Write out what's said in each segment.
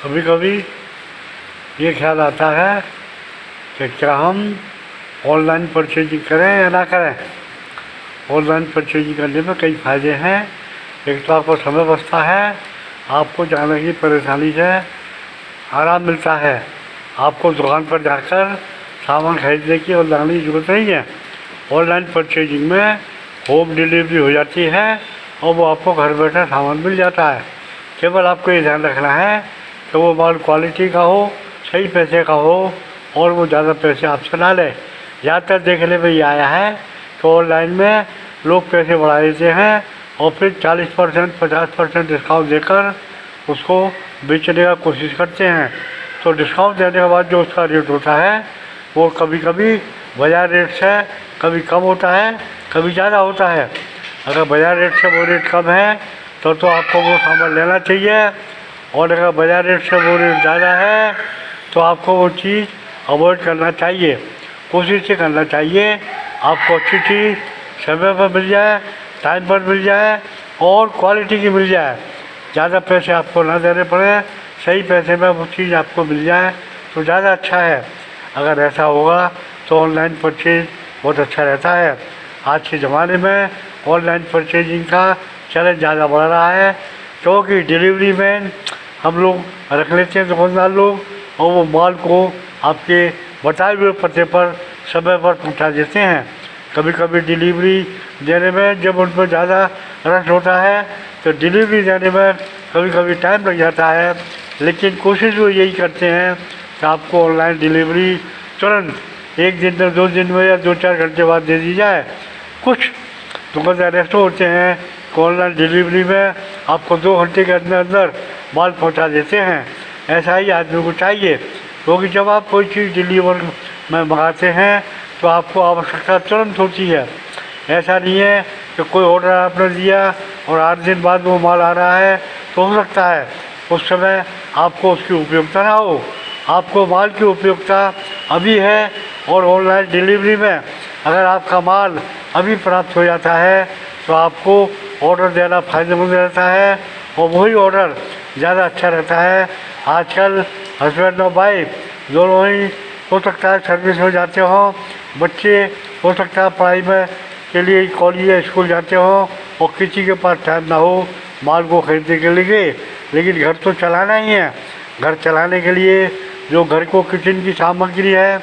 कभी कभी ये ख्याल आता है कि क्या हम ऑनलाइन परचेजिंग करें या ना करें। ऑनलाइन परचेजिंग करने में कई फ़ायदे हैं। एक तो आपको समय बचता है, आपको जाने की परेशानी से आराम मिलता है, आपको दुकान पर जाकर सामान खरीदने की और लाने की ज़रूरत नहीं है। ऑनलाइन परचेजिंग में होम डिलीवरी हो जाती है और वो आपको घर बैठे सामान मिल जाता है। केवल आपको ये ध्यान रखना है कि वो माल क्वालिटी का हो, सही पैसे का हो और वो ज़्यादा पैसे आपसे ना ले। ज़्यादातर देखने में ये आया है कि ऑनलाइन में लोग पैसे बढ़ा देते हैं और फिर 40% 50% डिस्काउंट देकर उसको बेचने का कोशिश करते हैं। तो डिस्काउंट देने के बाद जो उसका रेट होता है वो कभी कभी बाज़ार रेट से कभी कम होता है, कभी ज़्यादा होता है। अगर बाज़ार रेट से वो रेट कम है तो आपको वो सामान लेना चाहिए, और अगर बाज़ार रेट से वो रेट ज़्यादा है तो आपको वो चीज़ अवॉइड करना चाहिए। कोशिश ये करना चाहिए आपको अच्छी चीज़ समय पर मिल जाए, टाइम पर मिल जाए और क्वालिटी की मिल जाए। ज़्यादा पैसे आपको ना देने पड़े, सही पैसे में वो चीज़ आपको मिल जाए तो ज़्यादा अच्छा है। अगर ऐसा होगा तो ऑनलाइन परचेज बहुत अच्छा रहता है। आज के ज़माने में ऑनलाइन परचेजिंग का चलन ज़्यादा बढ़ रहा है, क्योंकि डिलीवरी मैन हम लोग रख लेते हैं, दुकानदार लोग, और वो माल को आपके बताए हुए पते पर समय पर पहुंचा देते हैं। कभी कभी डिलीवरी देने में जब उन पर ज़्यादा रश होता है तो डिलीवरी देने में कभी कभी टाइम लग जाता है, लेकिन कोशिश वो यही करते हैं कि आपको ऑनलाइन डिलीवरी तुरंत 1 दिन में, 2 दिन में या 2-4 घंटे बाद दे दी जाए। कुछ दुकानदार ऐसे होते हैं कि ऑनलाइन डिलीवरी में आपको 2 घंटे के अंदर अंदर माल पहुंचा देते हैं। ऐसा ही आदमी को चाहिए, क्योंकि जब आप कोई चीज़ डिलीवर में मंगाते हैं तो आपको आवश्यकता तुरंत होती है। ऐसा नहीं है कि कोई ऑर्डर आपने दिया और 8 दिन बाद वो माल आ रहा है, तो हो सकता है उस समय आपको उसकी उपयोगिता ना हो। आपको माल की उपयोगिता अभी है, और ऑनलाइन डिलीवरी में अगर आपका माल अभी प्राप्त हो जाता है तो आपको ऑर्डर देना फ़ायदेमंद रहता है, और वही ऑर्डर ज़्यादा अच्छा रहता है। आजकल हस्बैंड और वाइफ दोनों ही हो सकता है सर्विस में जाते हों, बच्चे हो सकता है पढ़ाई में के लिए कॉलेज या स्कूल जाते हों, और किसी के पास टाइम ना हो माल को खरीदने के लिए, लेकिन घर तो चलाना ही है। घर चलाने के लिए जो घर को किचन की सामग्री है,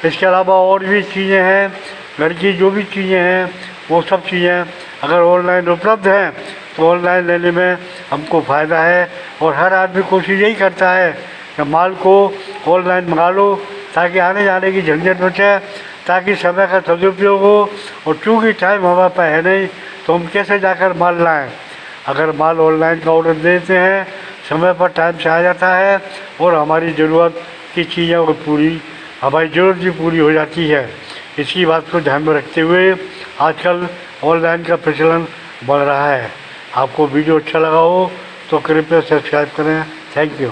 इसके अलावा और भी चीज़ें हैं, घर की जो भी चीज़ें हैं वो सब चीज़ें अगर ऑनलाइन उपलब्ध हैं तो ऑनलाइन लेने में हमको फ़ायदा है। और हर आदमी कोशिश यही करता है कि माल को ऑनलाइन मंगा लो, ताकि आने जाने की झंझट बचे, ताकि समय का सदुपयोग हो। और चूँकि टाइम हमारे पास है नहीं तो हम कैसे जाकर माल लाएँ। अगर माल ऑनलाइन का ऑर्डर देते हैं, समय पर टाइम से आ जाता है और हमारी ज़रूरत की चीज़ों को हमारी ज़रूरत भी पूरी हो जाती है। इसी बात को ध्यान में रखते हुए आजकल ऑनलाइन का प्रचलन बढ़ रहा है। आपको वीडियो अच्छा लगा हो तो कृपया सब्सक्राइब करें। Thank you.